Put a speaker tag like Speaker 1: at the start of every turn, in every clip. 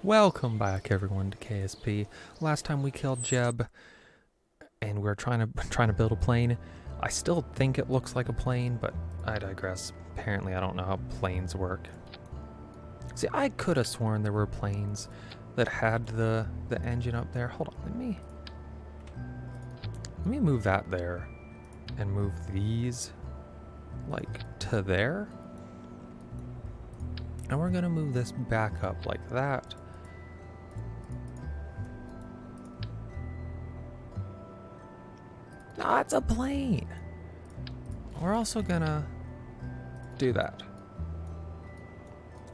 Speaker 1: Welcome back, everyone, to KSP. Last time we killed Jeb, and we are trying to build a plane. I still think it looks like a plane, but I digress. Apparently, I don't know how planes work. See, I could have sworn there were planes that had the engine up there. Hold on, let me move that there, and move these like to there. And we're gonna move this back up like that. No, it's a plane. We're also gonna do that.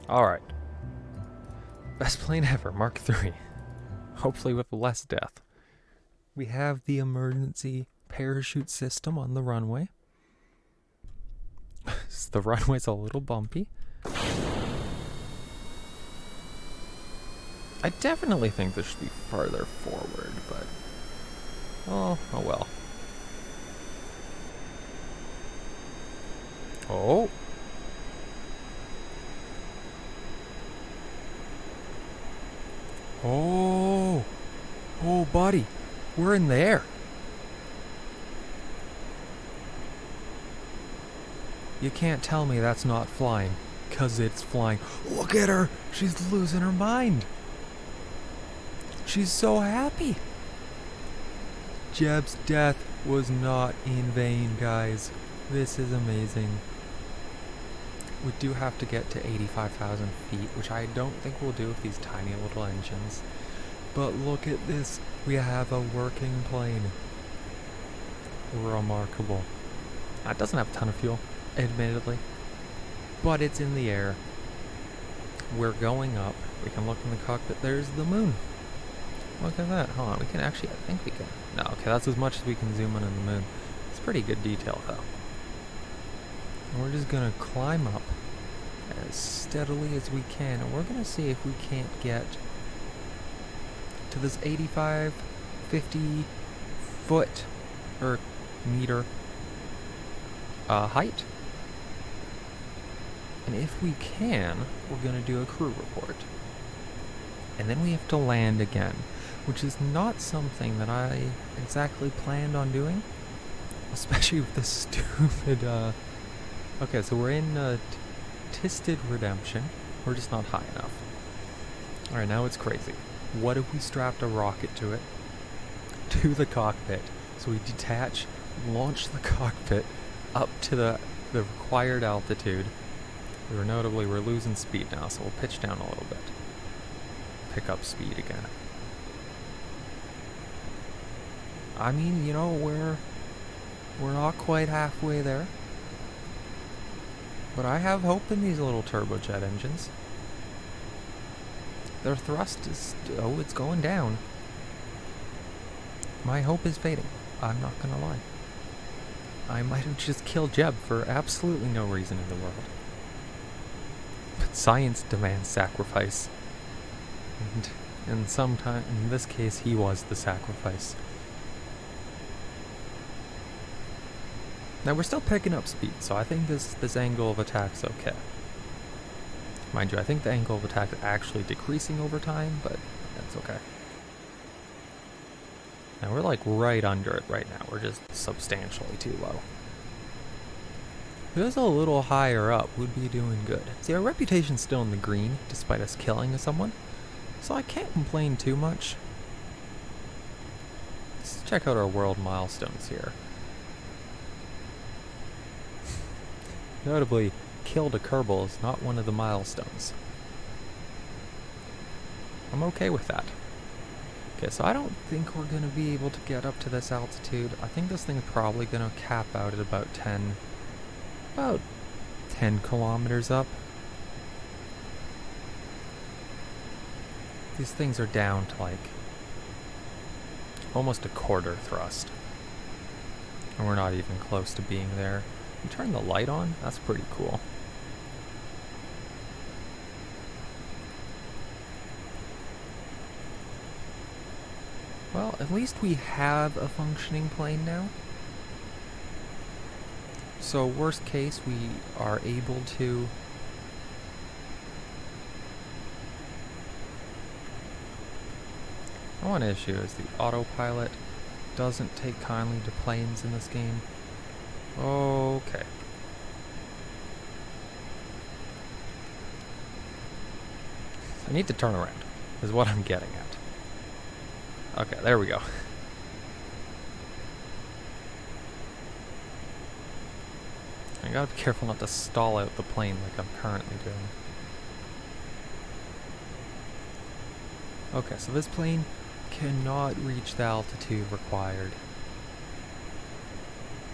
Speaker 1: Alright. Best plane ever, Mark III. Hopefully with less death. We have the emergency parachute system on the runway. The runway's a little bumpy. I definitely think this should be farther forward, but oh well. Oh. Oh, buddy. We're in there. You can't tell me that's not flying, 'cause it's flying. Look at her. She's losing her mind. She's so happy. Jeb's death was not in vain, guys. This is amazing. We do have to get to 85,000 feet, which I don't think we'll do with these tiny little engines. But look at this. We have a working plane. Remarkable. It doesn't have a ton of fuel, admittedly, but it's in the air. We're going up. We can look in the cockpit. There's the moon. Look at that. Hold on. We can actually, I think we can. No, okay, that's as much as we can zoom in on the moon. It's pretty good detail, though. And we're just going to climb up as steadily as we can. And we're going to see if we can't get to this 85, 50 foot, or meter height. And if we can, we're going to do a crew report. And then we have to land again, which is not something that I exactly planned on doing, especially with this stupid, okay, so we're in, Tisted Redemption. We're just not high enough. Alright, now it's crazy. What if we strapped a rocket to it, to the cockpit, so we detach, launch the cockpit up to the required altitude. We're losing speed now, so we'll pitch down a little bit. Pick up speed again. I mean, you know, we're not quite halfway there. But I have hope in these little turbojet engines. Their thrust is, it's going down. My hope is fading. I'm not gonna lie. I might have just killed Jeb for absolutely no reason in the world. But science demands sacrifice. And in this case, he was the sacrifice. Now we're still picking up speed, so I think this angle of attack's okay. Mind you, I think the angle of attack is actually decreasing over time, but that's okay. Now we're like right under it right now. We're just substantially too low. If it was a little higher up, we'd be doing good. See, our reputation's still in the green, despite us killing someone, so I can't complain too much. Let's check out our world milestones here. Notably, killed a Kerbal is not one of the milestones. I'm okay with that. Okay, so I don't think we're going to be able to get up to this altitude. I think this thing's probably going to cap out at about 10 kilometers up. These things are down to like almost a quarter thrust. And we're not even close to being there. You turn the light on? That's pretty cool. Well, at least we have a functioning plane now. So worst case, we are able to One issue is the autopilot doesn't take kindly to planes in this game. Okay. I need to turn around, is what I'm getting at. Okay, there we go. I gotta be careful not to stall out the plane like I'm currently doing. Okay, so this plane cannot reach the altitude required.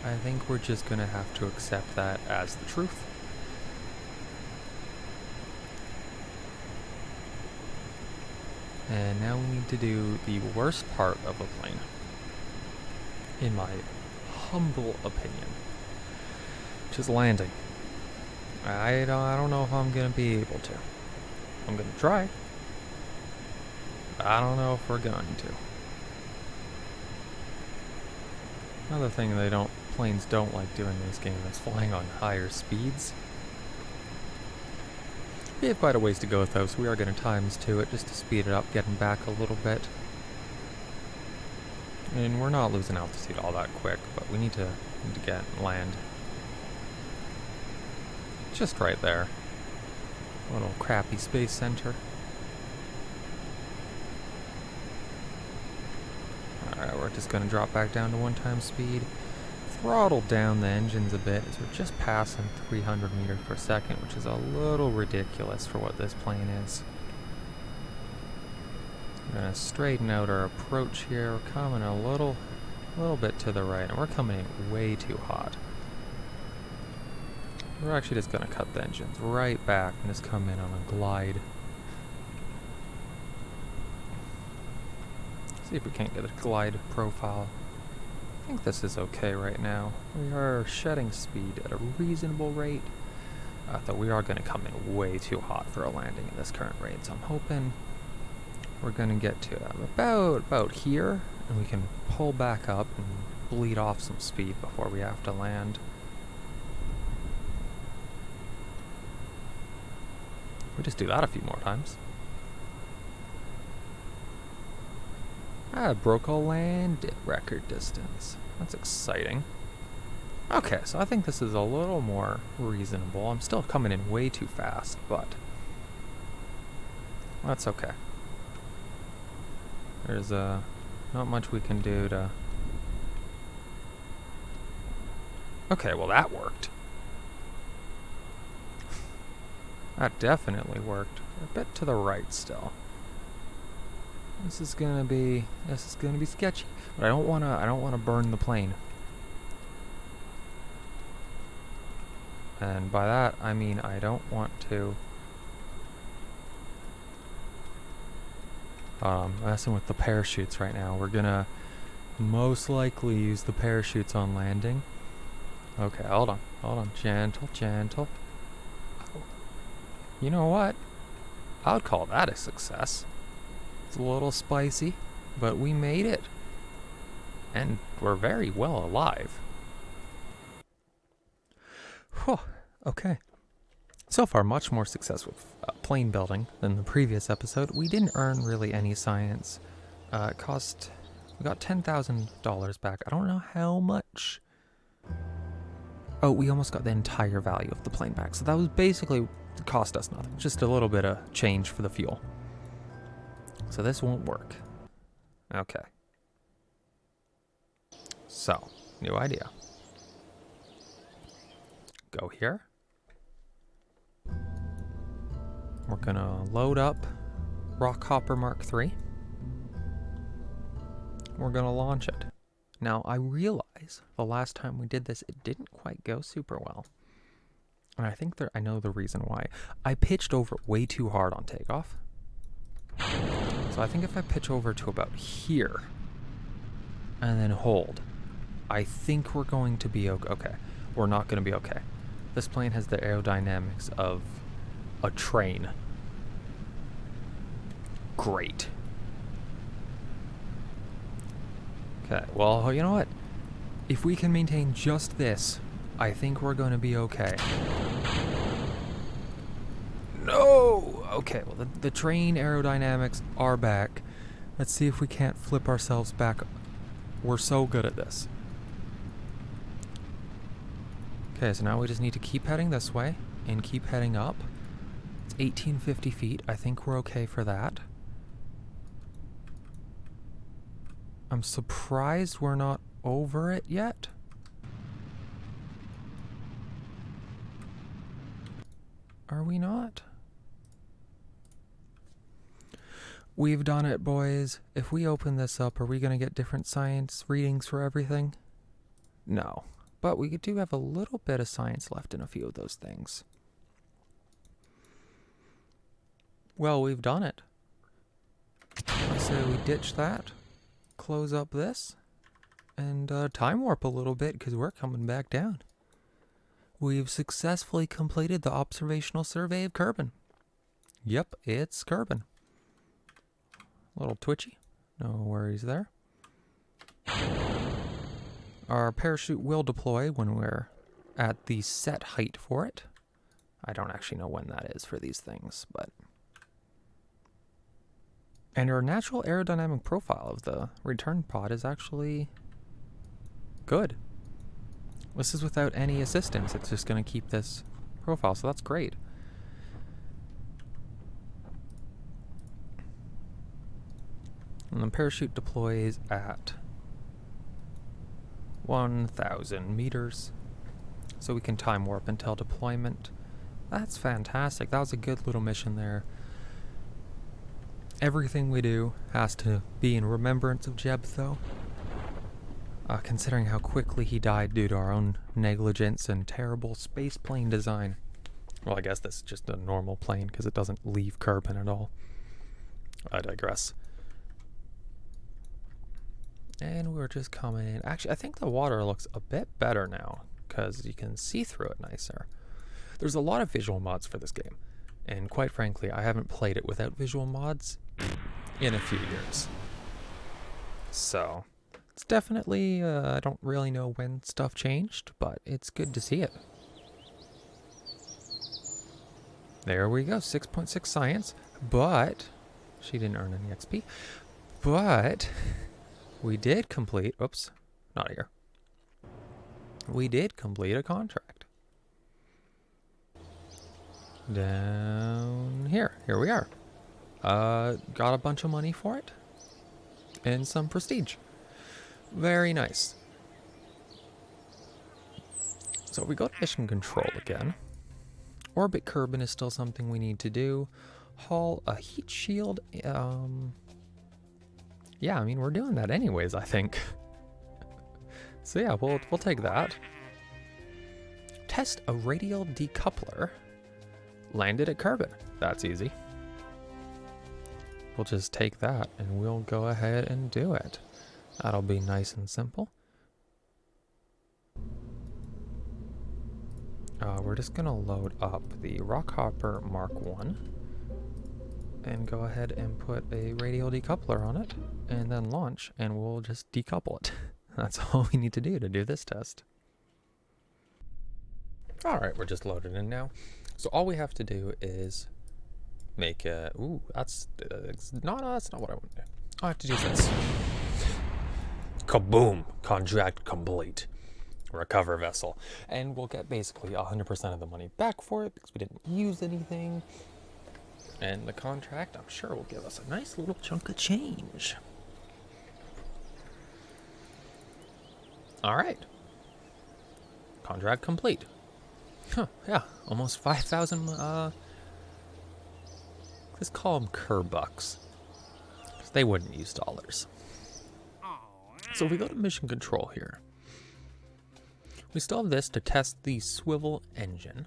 Speaker 1: I think we're just gonna have to accept that as the truth. And now we need to do the worst part of a plane, in my humble opinion, which is landing. I don't know if I'm gonna be able to. I'm gonna try. I don't know if we're going to. Another thing planes don't like doing in this game is flying on higher speeds. We have quite a ways to go with those, so we are going to ×2 it just to speed it up, getting back a little bit. And we're not losing altitude all that quick, but we need to get land. Just right there. Little crappy space center. Alright, we're just going to drop back down to 1x speed. Throttle down the engines a bit as we're just passing 300 meters per second, which is a little ridiculous for what this plane is. We're going to straighten out our approach here. We're coming a little bit to the right, and we're coming in way too hot. We're actually just going to cut the engines right back and just come in on a glide. See if we can't get a glide profile. I think this is okay right now. We are shedding speed at a reasonable rate. Though we are going to come in way too hot for a landing at this current rate, so I'm hoping we're going to get to about here, and we can pull back up and bleed off some speed before we have to land. We just do that a few more times. I broke a land record distance. That's exciting. Okay, so I think this is a little more reasonable. I'm still coming in way too fast, but that's okay. There's not much we can do to... Okay, well that worked. That definitely worked. A bit to the right still. This is gonna be sketchy, but I don't wanna burn the plane. And by that I mean I don't want to. I'm messing with the parachutes right now. We're gonna most likely use the parachutes on landing. Okay, hold on, gentle. You know what? I would call that a success. It's a little spicy, but we made it. And we're very well alive. Whew, okay. So far, much more success with plane building than the previous episode. We didn't earn really any science. We got $10,000 back. I don't know how much. Oh, we almost got the entire value of the plane back. So that was basically, cost us nothing. Just a little bit of change for the fuel. So this won't work. Okay. So, new idea. Go here. We're gonna load up Rockhopper Mark III. We're gonna launch it. Now, I realize the last time we did this, it didn't quite go super well. And I think I know the reason why. I pitched over way too hard on takeoff. So I think if I pitch over to about here and then hold, I think we're going to be okay. Okay, we're not going to be okay. This plane has the aerodynamics of a train. Great. Okay, well, you know what? If we can maintain just this, I think we're going to be okay. No! Okay, well, the train aerodynamics are back. Let's see if we can't flip ourselves back. We're so good at this. Okay, so now we just need to keep heading this way and keep heading up. It's 1850 feet. I think we're okay for that. I'm surprised we're not over it yet. Are we not? We've done it, boys. If we open this up, are we going to get different science readings for everything? No. But we do have a little bit of science left in a few of those things. Well, we've done it. I say we ditch that, close up this, and time warp a little bit because we're coming back down. We've successfully completed the observational survey of Kerbin. Yep, it's Kerbin. A little twitchy. No worries there. Our parachute will deploy when we're at the set height for it. I don't actually know when that is for these things, but... And our natural aerodynamic profile of the return pod is actually good. This is without any assistance. It's just going to keep this profile, so that's great. And the parachute deploys at 1,000 meters. So we can time warp until deployment. That's fantastic. That was a good little mission there. Everything we do has to be in remembrance of Jeb, though. Considering how quickly he died due to our own negligence and terrible space plane design. Well, I guess this is just a normal plane because it doesn't leave Kerbin at all. I digress. And we're just coming in. Actually, I think the water looks a bit better now because you can see through it nicer. There's a lot of visual mods for this game. And quite frankly, I haven't played it without visual mods in a few years. So... it's definitely, I don't really know when stuff changed, but it's good to see it. There we go, 6.6 science, but she didn't earn any XP. But we did complete, oops, not here. We did complete a contract. Down here we are. Got a bunch of money for it and some prestige. Very nice. So we go to mission control again. Orbit Kerbin is still something we need to do. Haul a heat shield. Yeah, I mean, we're doing that anyways, I think. So yeah, we'll take that. Test a radial decoupler. Landed at Kerbin. That's easy. We'll just take that and we'll go ahead and do it. That'll be nice and simple. We're just going to load up the Rockhopper Mark 1 and go ahead and put a radial decoupler on it and then launch, and we'll just decouple it. That's all we need to do this test. Alright, we're just loaded in now. So all we have to do is make a... Ooh, that's not what I want to do. I have to do this. Kaboom! Contract complete. Recover vessel. And we'll get basically 100% of the money back for it because we didn't use anything. And the contract, I'm sure, will give us a nice little chunk of change. Alright. Contract complete. Huh, yeah, almost 5,000, let's call them Kerbucks. They wouldn't use dollars. So we go to mission control here. We still have this to test the swivel engine.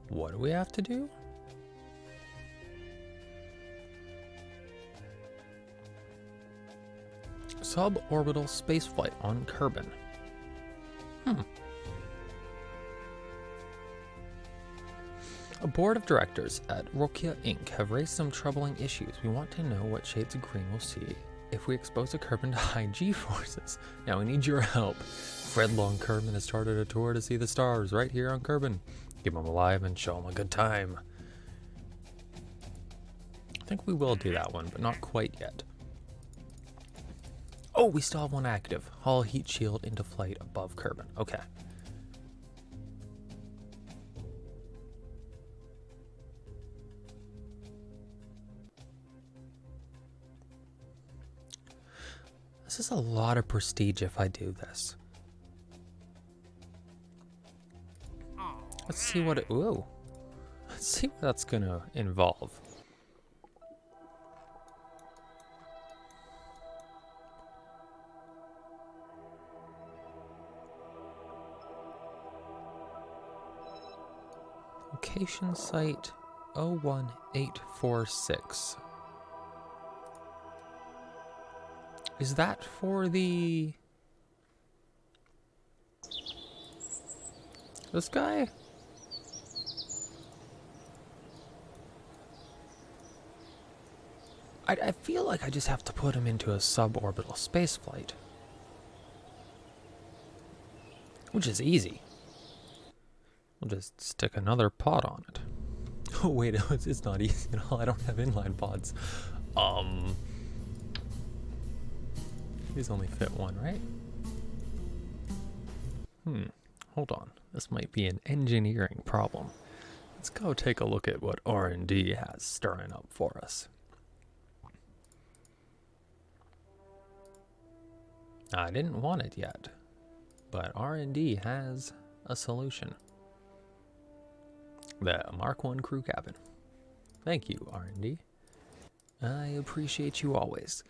Speaker 1: What do we have to do? Suborbital spaceflight on Kerbin. A board of directors at Rokia Inc. have raised some troubling issues. We want to know what shades of green we'll see if we expose a Kerbin to high G-forces. Now we need your help. Fred Long Kerbin has started a tour to see the stars right here on Kerbin. Keep them alive and show them a good time. I think we will do that one, but not quite yet. Oh, we still have one active. Haul heat shield into flight above Kerbal. Okay. This is a lot of prestige if I do this. Let's see what it... Ooh. Let's see what that's gonna involve. Location site 01846. Is that for the... this guy? I feel like I just have to put him into a suborbital spaceflight. Which is easy. We'll just stick another pod on it. Oh wait, it's not easy at all. I don't have inline pods. These only fit one, right? Hold on. This might be an engineering problem. Let's go take a look at what R&D has stirring up for us. I didn't want it yet, but R&D has a solution. The Mark I crew cabin. Thank you, R&D. I appreciate you always.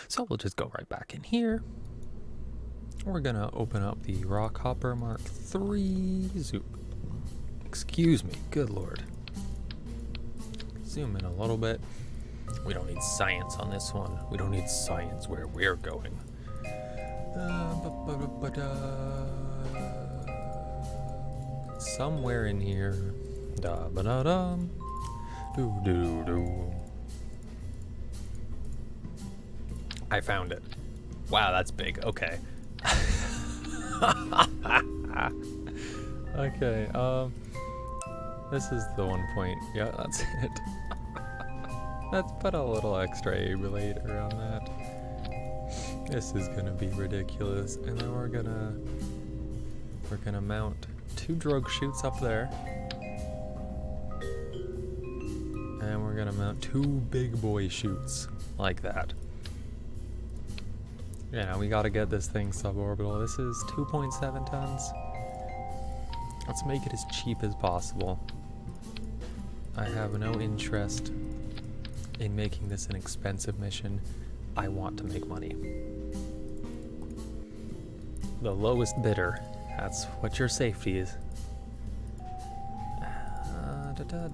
Speaker 1: So we'll just go right back in here. We're gonna open up the Rockhopper Mark III zoom. Excuse me, good lord. Zoom in a little bit. We don't need science on this one. We don't need science where we're going. Somewhere in here. Da ba da dum. Do do do. I found it. Wow, that's big. Okay. Okay, this is the 1 point. Yeah, that's it. Let's put a little extra ablator on that. This is gonna be ridiculous. And then we're gonna mount 2 drogue chutes up there. And we're gonna mount 2 big boy chutes like that. Yeah, we gotta get this thing suborbital. This is 2.7 tons. Let's make it as cheap as possible. I have no interest in making this an expensive mission. I want to make money. The lowest bidder. That's what your safety is.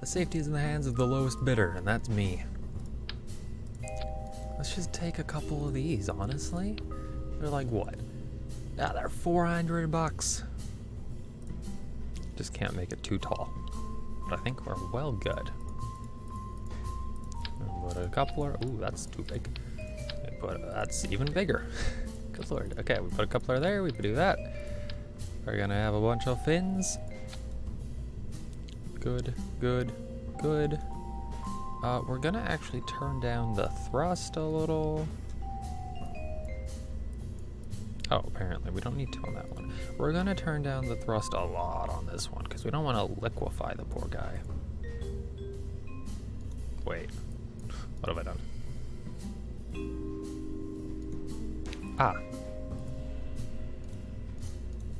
Speaker 1: The safety is in the hands of the lowest bidder, and that's me. Let's just take a couple of these, honestly. They're like what? Yeah, they're $400. Just can't make it too tall. But I think we're well good. Put a coupler. Ooh, that's too big. That's even bigger. Good lord. Okay, we put a coupler there. We can do that. We're gonna have a bunch of fins. Good, good, good. We're gonna actually turn down the thrust a little. Oh, apparently we don't need to on that one. We're gonna turn down the thrust a lot on this one because we don't want to liquefy the poor guy. Wait, what have I done? Ah.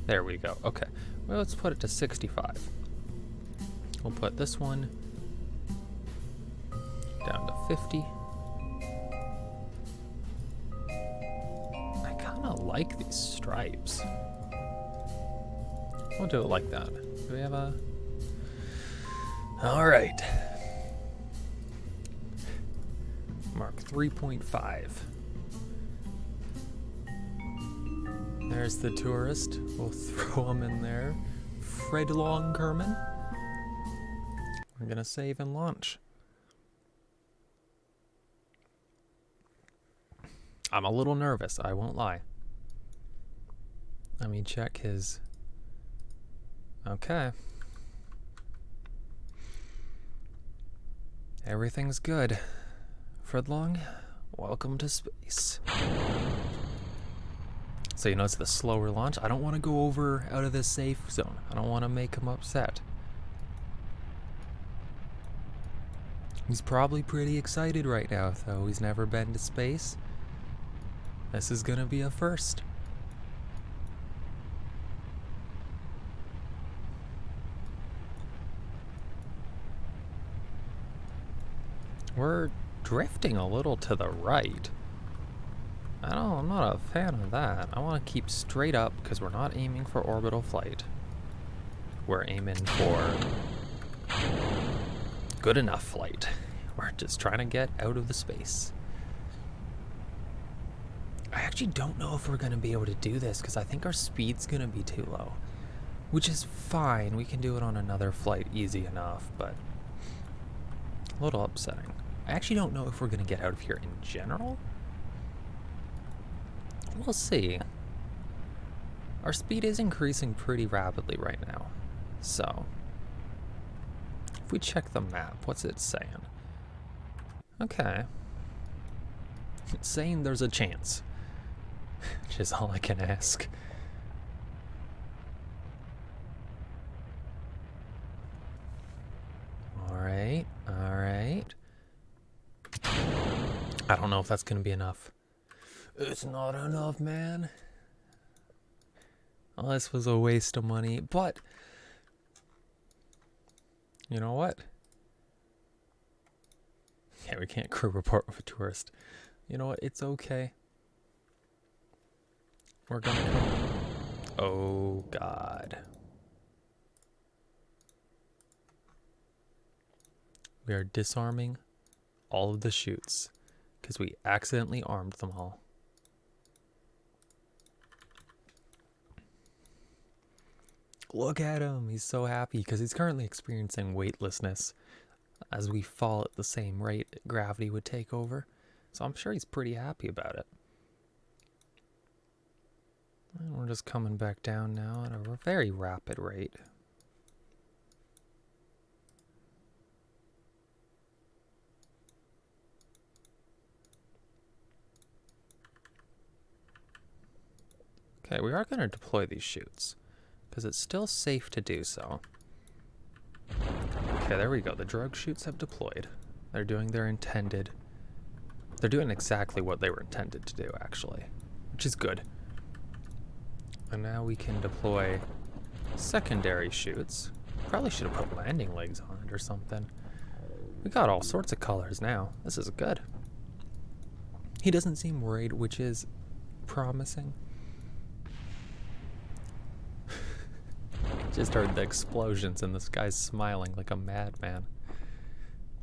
Speaker 1: There we go. Okay, well, let's put it to 65. We'll put this one down to 50. I kind of like these stripes. We'll do it like that. Do we have a... All right. Mark 3.5. There's the tourist. We'll throw him in there. Fred Long Kerman. We're gonna save and launch. I'm a little nervous, I won't lie. Let me check his... Okay. Everything's good. Fredlong, welcome to space. So you know it's the slower launch. I don't want to go out of this safe zone. I don't want to make him upset. He's probably pretty excited right now, though. He's never been to space. This is gonna be a first. We're drifting a little to the right. I'm not a fan of that. I want to keep straight up because we're not aiming for orbital flight. We're aiming for good enough flight. We're just trying to get out of the space. I actually don't know if we're going to be able to do this because I think our speed's going to be too low. Which is fine. We can do it on another flight easy enough, but a little upsetting. I actually don't know if we're going to get out of here in general. We'll see. Our speed is increasing pretty rapidly right now. So, if we check the map, what's it saying? Okay. It's saying there's a chance. Which is all I can ask. Alright, alright. I don't know if that's going to be enough. It's not enough, man. Well, this was a waste of money, but you know what? Yeah, we can't crew report with a tourist. You know what? It's okay. We're gonna... Oh, God. We are disarming all of the chutes because we accidentally armed them all. Look at him. He's so happy because he's currently experiencing weightlessness. As we fall at the same rate, gravity would take over. So I'm sure he's pretty happy about it. And we're just coming back down now at a very rapid rate. Okay, we are going to deploy these chutes, because it's still safe to do so. Okay, there we go. The drug chutes have deployed. They're doing their intended... They're doing exactly what they were intended to do, actually, which is good. And now we can deploy secondary chutes. Probably should have put landing legs on it or something. We got all sorts of colors now. This is good. He doesn't seem worried, which is promising. Just heard the explosions and this guy's smiling like a madman.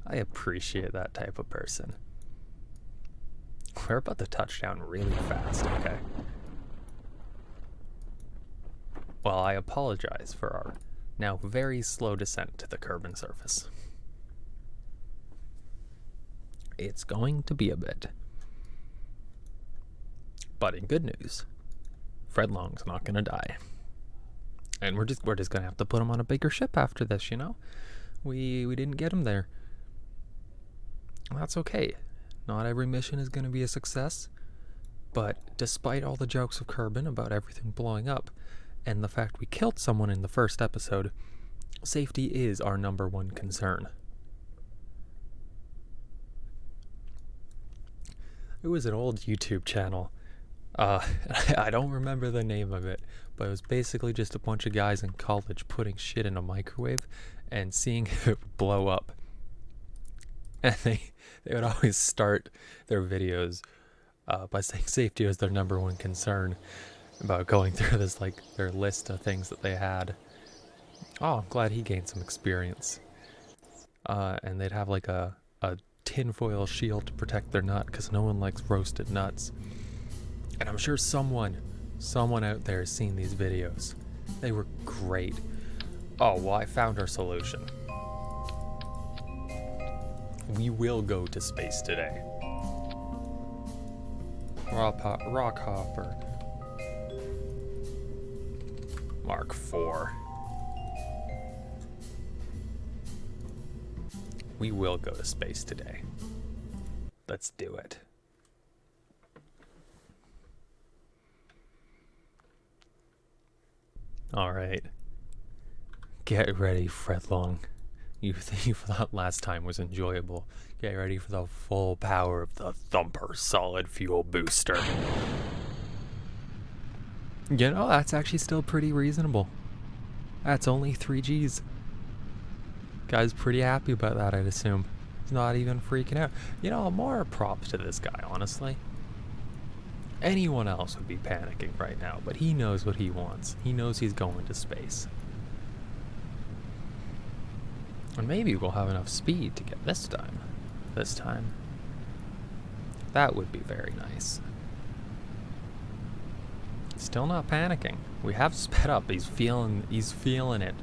Speaker 1: I appreciate that type of person. We're about to touch down really fast, okay? Well, I apologize for our now very slow descent to the Kerbal surface. It's going to be a bit. But in good news, Fredlong's not going to die. And we're just gonna have to put him on a bigger ship after this, you know? We didn't get him there. That's okay. Not every mission is gonna be a success. But despite all the jokes of Kerbal about everything blowing up, and the fact we killed someone in the first episode, safety is our #1 concern. It was an old YouTube channel. I don't remember the name of it, but it was basically just a bunch of guys in college putting shit in a microwave and seeing if it would blow up. And they would always start their videos by saying safety was their #1 concern, about going through this, like, their list of things that they had. Oh, I'm glad he gained some experience. And they'd have like a tinfoil shield to protect their nut because no one likes roasted nuts. And I'm sure someone out there has seen these videos. They were great. Oh, well, I found our solution. We will go to space today. Rock hopper. Mark 4. We will go to space today. Let's do it. Alright. Get ready, Fredlong. You thought last time was enjoyable. Get ready for the full power of the Thumper solid fuel booster. You know, that's actually still pretty reasonable. That's only 3 Gs. Guy's pretty happy about that, I'd assume. He's not even freaking out. You know, more props to this guy, honestly. Anyone else would be panicking right now, but he knows what he wants. He knows he's going to space. And maybe we'll have enough speed to get this time. This time. That would be very nice. Still not panicking. We have sped up. He's feeling it.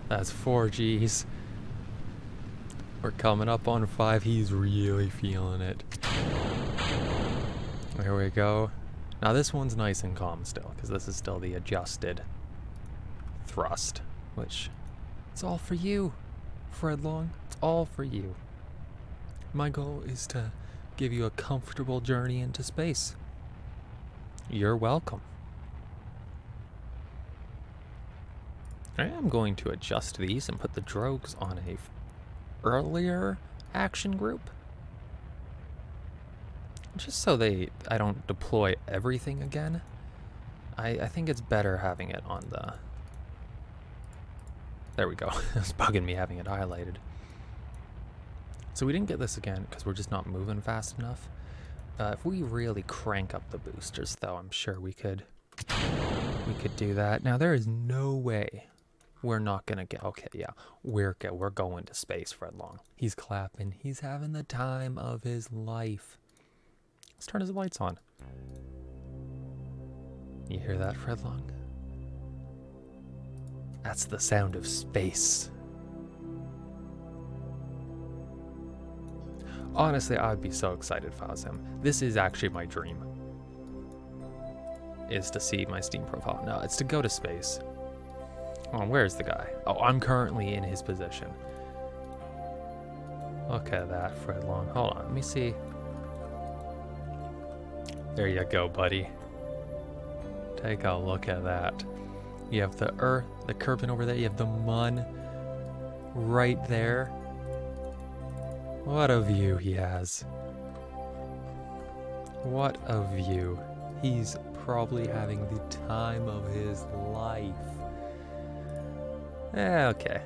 Speaker 1: That's 4 Gs. We're coming up on 5. He's really feeling it. There we go. Now this one's nice and calm still, because this is still the adjusted thrust, which it's all for you, Fredlong. It's all for you. My goal is to give you a comfortable journey into space. You're welcome. I am going to adjust these and put the drogues on a earlier action group. Just so I don't deploy everything again. I think it's better having it on the... There we go. It's bugging me having it highlighted. So we didn't get this again because we're just not moving fast enough. If we really crank up the boosters, though, I'm sure we could do that. Now, there is no way we're not gonna get... Okay, yeah, we're going to space, Fredlong. He's clapping. He's having the time of his life. Let's turn his lights on. You hear that, Fredlong? That's the sound of space. Honestly, I'd be so excited if I was him. This is actually my dream. Is to see my Steam profile. No, it's to go to space. Oh, where's the guy? Oh, I'm currently in his position. Look at that, Fredlong. Hold on, let me see. There you go, buddy. Take a look at that. You have the Earth, the Kerbal over there. You have the Mun right there. What a view he has. What a view. He's probably having the time of his life. Okay.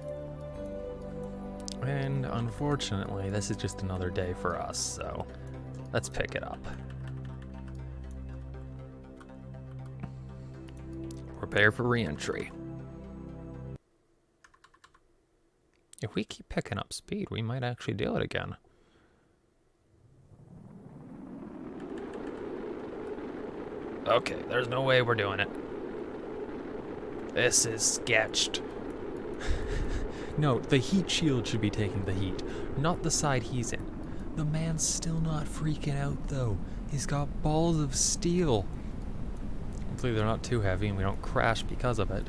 Speaker 1: And unfortunately, this is just another day for us, so let's pick it up. Prepare for re-entry. If we keep picking up speed, we might actually do it again. Okay, there's no way we're doing it. This is sketched. No, the heat shield should be taking the heat, not the side he's in. The man's still not freaking out, though. He's got balls of steel. Hopefully they're not too heavy and we don't crash because of it.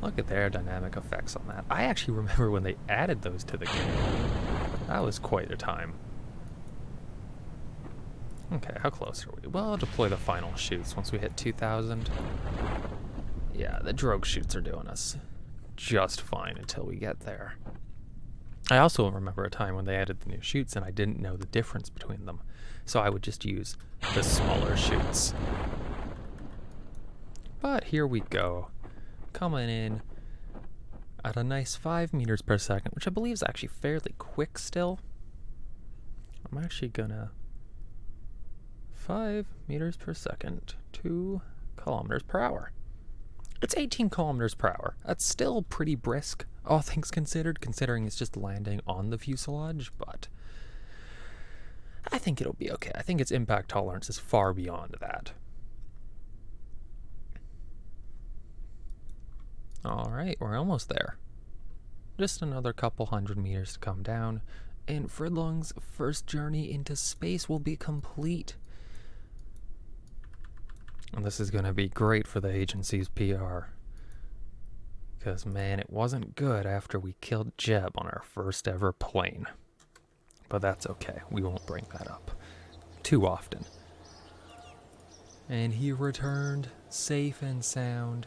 Speaker 1: Look at the aerodynamic effects on that. I actually remember when they added those to the game. That was quite a time. Okay, how close are we? Well, I'll deploy the final shoots once we hit 2,000. Yeah, the drogue shoots are doing us just fine until we get there. I also remember a time when they added the new shoots and I didn't know the difference between them. So I would just use the smaller shoots. But here we go. Coming in at a nice 5 meters per second, which I believe is actually fairly quick still. I'm actually gonna 5 meters per second, 2 kilometers per hour. It's 18 kilometers per hour. That's still pretty brisk, all things considered, considering it's just landing on the fuselage, but I think it'll be okay. I think its impact tolerance is far beyond that. All right, we're almost there. Just another couple hundred meters to come down, and Fredlong's first journey into space will be complete. And this is going to be great for the agency's PR. Because, man, it wasn't good after we killed Jeb on our first ever plane. But that's okay. We won't bring that up. too often. And he returned safe and sound.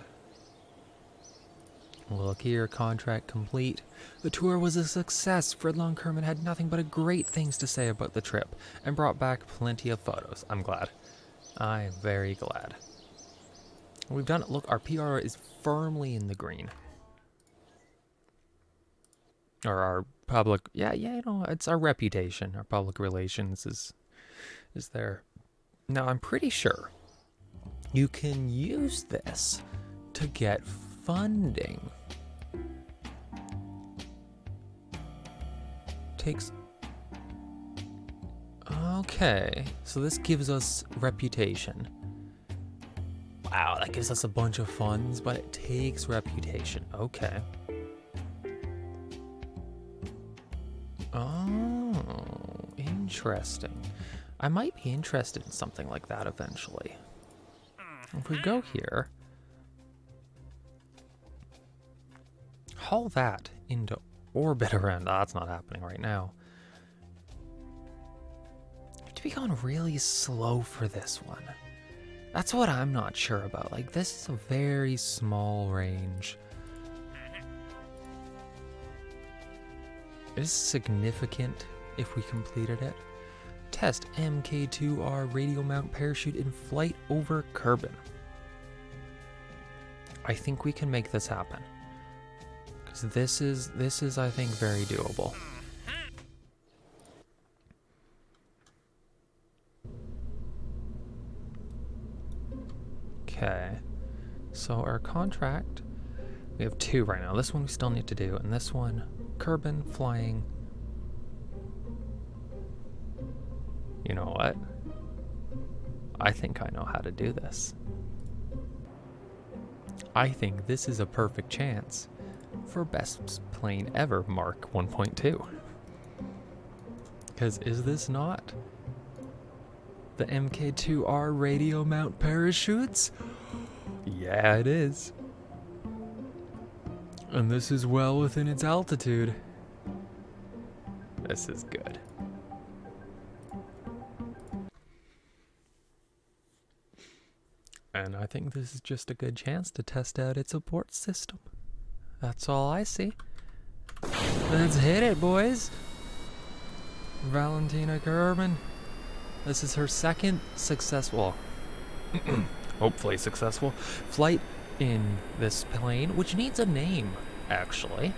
Speaker 1: Look here, contract complete. The tour was a success. Fridlong Kerman had nothing but great things to say about the trip and brought back plenty of photos. I'm glad. I am very glad. We've done it. Look, our PR is firmly in the green. Or our public, yeah, you know, it's our reputation. Our public relations is there. Now, I'm pretty sure you can use this to get funding. Okay, so this gives us reputation. Wow, that gives us a bunch of funds, but it takes reputation. Okay. Oh, interesting. I might be interested in something like that eventually. If we go here, haul that into orbit around. Oh, that's not happening right now. You have to be going really slow for this one. That's what I'm not sure about. Like, this is a very small range. It is significant if we completed it. Test MK2R radio mount parachute in flight over Kerbal. I think we can make this happen. Because this is I think very doable. Okay. So our contract, we have 2 right now. This one we still need to do, and this one, Kerbal flying. You know what? I think I know how to do this. I think this is a perfect chance for best plane ever Mark 1.2. Because is this not the MK2R radio mount parachutes? Yeah, it is. And this is well within its altitude. This is good. And I think this is just a good chance to test out its support system. That's all I see. Let's hit it, boys. Valentina Kerbal. This is her second successful, hopefully successful, flight in this plane, which needs a name, actually.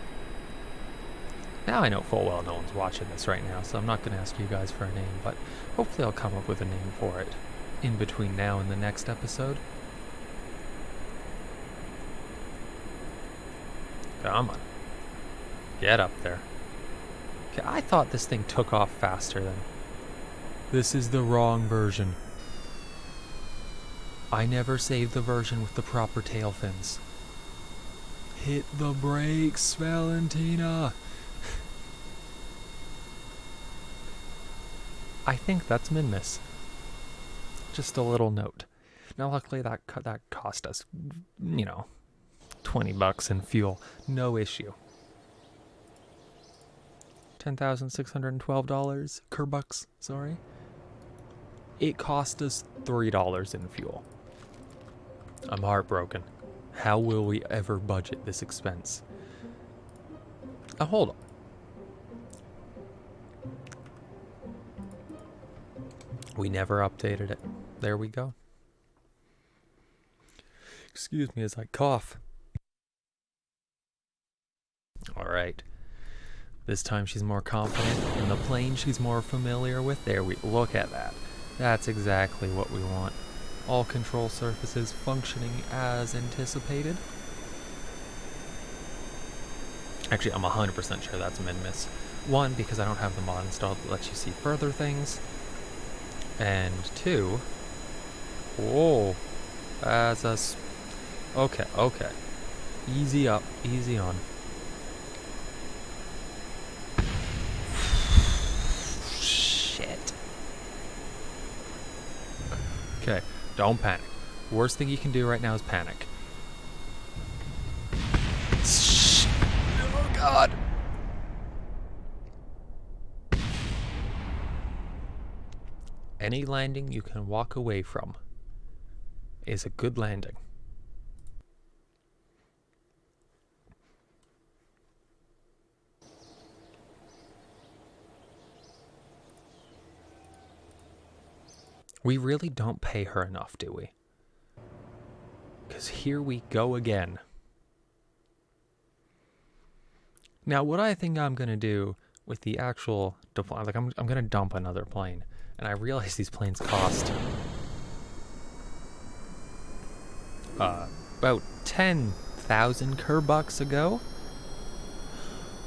Speaker 1: Now I know full well no one's watching this right now, so I'm not going to ask you guys for a name, but hopefully I'll come up with a name for it in between now and the next episode. Come on. Get up there. Okay, I thought this thing took off faster than... This is the wrong version. I never saved the version with the proper tail fins. Hit the brakes, Valentina! I think that's min-miss. Just a little note. Now luckily that cost us, you know, $20 in fuel. No issue. $10,612. Kerbucks, sorry. It cost us $3 in fuel. I'm heartbroken. How will we ever budget this expense? Hold on. We never updated it. There we go. Excuse me as I cough. Alright. This time she's more confident in the plane she's more familiar with. There we look at that. That's exactly what we want. All control surfaces functioning as anticipated. Actually, I'm 100% sure that's min-miss. 1, because I don't have the mod installed that lets you see further things. And 2, whoa, that's us. Okay. Easy up, easy on. Shit. Okay, don't panic. Worst thing you can do right now is panic. Oh God. Any landing you can walk away from is a good landing. We really don't pay her enough, do we? Because here we go again. Now, what I think I'm going to do with the actual, like I'm going to dump another plane. And I realize these planes cost about 10,000 Kerbucks ago.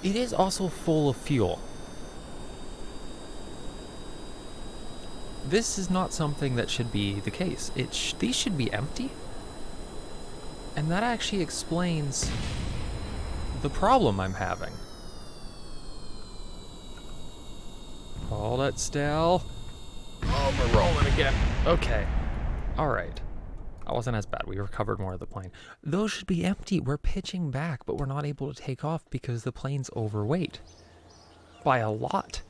Speaker 1: It is also full of fuel. This is not something that should be the case. These should be empty. And that actually explains the problem I'm having. Hold it still. Oh, we're rolling again. Okay. Alright. That wasn't as bad. We recovered more of the plane. Those should be empty. We're pitching back, but we're not able to take off because the plane's overweight. By a lot.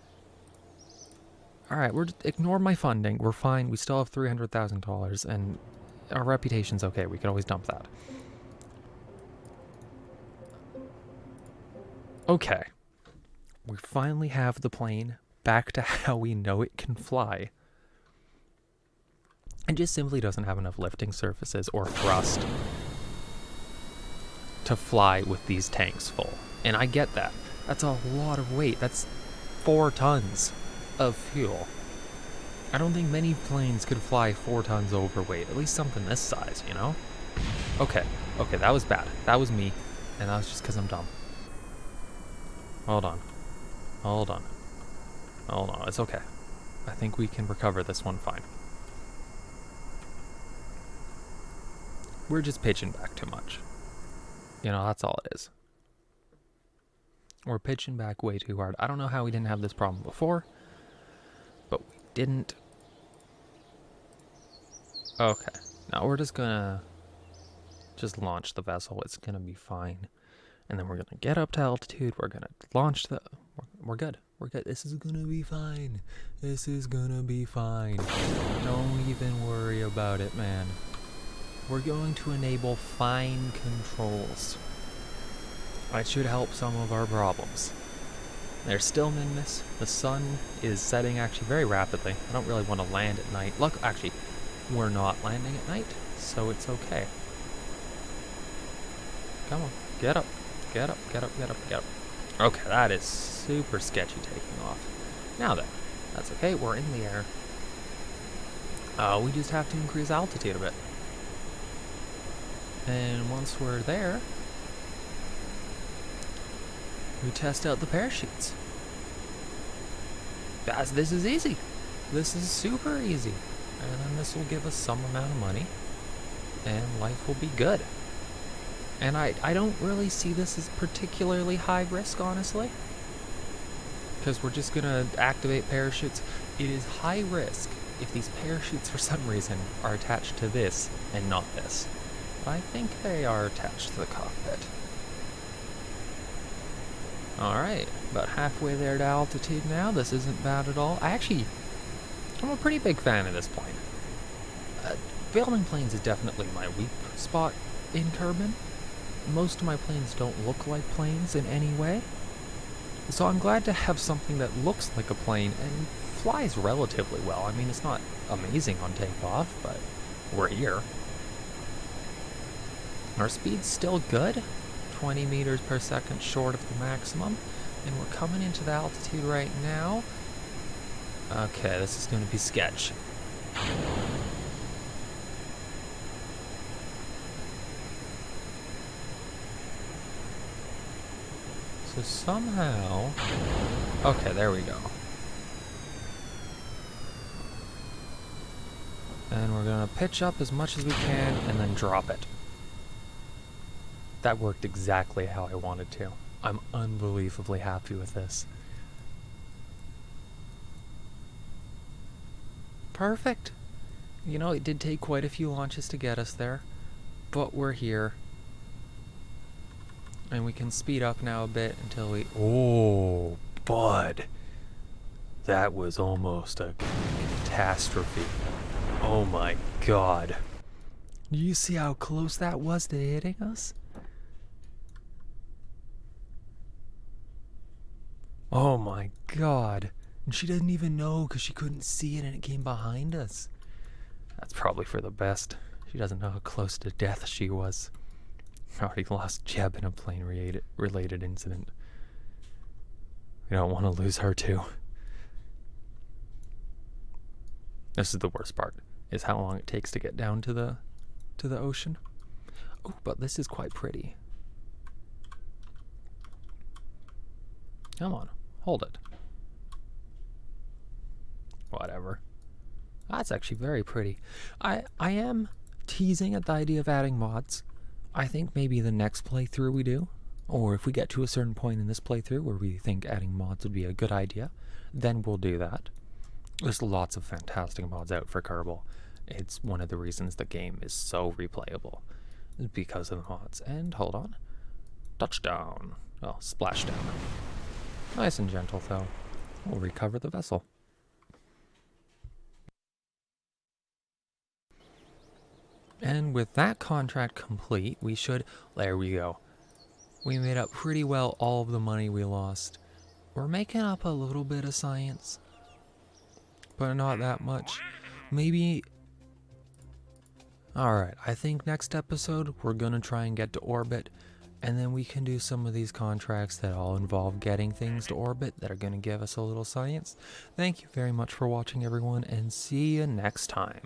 Speaker 1: Alright, ignore my funding. We're fine. We still have $300,000, and our reputation's okay. We can always dump that. Okay. We finally have the plane back to how we know it can fly. It just simply doesn't have enough lifting surfaces or thrust to fly with these tanks full. And I get that. That's a lot of weight. That's 4 tons of fuel. I don't think many planes could fly 4 tons overweight. At least something this size, you know? Okay, that was bad. That was me. And that was just because I'm dumb. Hold on. It's okay. I think we can recover this one fine. We're just pitching back too much. You know, that's all it is. We're pitching back way too hard. I don't know how we didn't have this problem before, but we didn't. Okay. Now we're just gonna launch the vessel. It's gonna be fine. And then we're gonna get up to altitude. We're gonna launch the... We're good. This is gonna be fine. Don't even worry about it, man. We're going to enable fine controls. That should help some of our problems. There's still Minmus. The sun is setting actually very rapidly. I don't really want to land at night. Actually, we're not landing at night, so it's okay. Come on, get up. Okay, that is super sketchy taking off. Now then, that's okay, we're in the air. We just have to increase altitude a bit. And once we're there, we test out the parachutes. This is easy. This is super easy. And then this will give us some amount of money, and life will be good. And I don't really see this as particularly high risk, honestly. Because we're just going to activate parachutes. It is high risk if these parachutes for some reason are attached to this and not this. I think they are attached to the cockpit. Alright, about halfway there to altitude now. This isn't bad at all. I'm a pretty big fan of this plane. Building planes is definitely my weak spot in Kerbal. Most of my planes don't look like planes in any way. So I'm glad to have something that looks like a plane and flies relatively well. I mean, it's not amazing on takeoff, but we're here. Our speed's still good, 20 meters per second short of the maximum, and we're coming into the altitude right now. Okay, this is going to be sketch. So somehow... Okay, there we go. And we're going to pitch up as much as we can and then drop it. That worked exactly how I wanted to. I'm unbelievably happy with this. Perfect. You know, it did take quite a few launches to get us there, but we're here. And we can speed up now a bit until we... Oh, bud. That was almost a catastrophe. Oh my god. Do you see how close that was to hitting us? Oh my god. And she doesn't even know because she couldn't see it and it came behind us. That's probably for the best. She doesn't know how close to death she was. I already lost Jeb in a plane-related incident. We don't want to lose her too. This is the worst part, is how long it takes to get down to the ocean. Oh, but this is quite pretty. Come on, hold it. Whatever. That's actually very pretty. I am teasing at the idea of adding mods. I think maybe the next playthrough we do, or if we get to a certain point in this playthrough where we think adding mods would be a good idea, then we'll do that. There's lots of fantastic mods out for Kerbal. It's one of the reasons the game is so replayable, because of the mods. And hold on. Touchdown. Well, splashdown. Nice and gentle, though. We'll recover the vessel. And with that contract complete, we should... There we go. We made up pretty well all of the money we lost. We're making up a little bit of science, but not that much. Maybe... Alright, I think next episode we're gonna try and get to orbit, and then we can do some of these contracts that all involve getting things to orbit that are gonna give us a little science. Thank you very much for watching, everyone, and see you next time.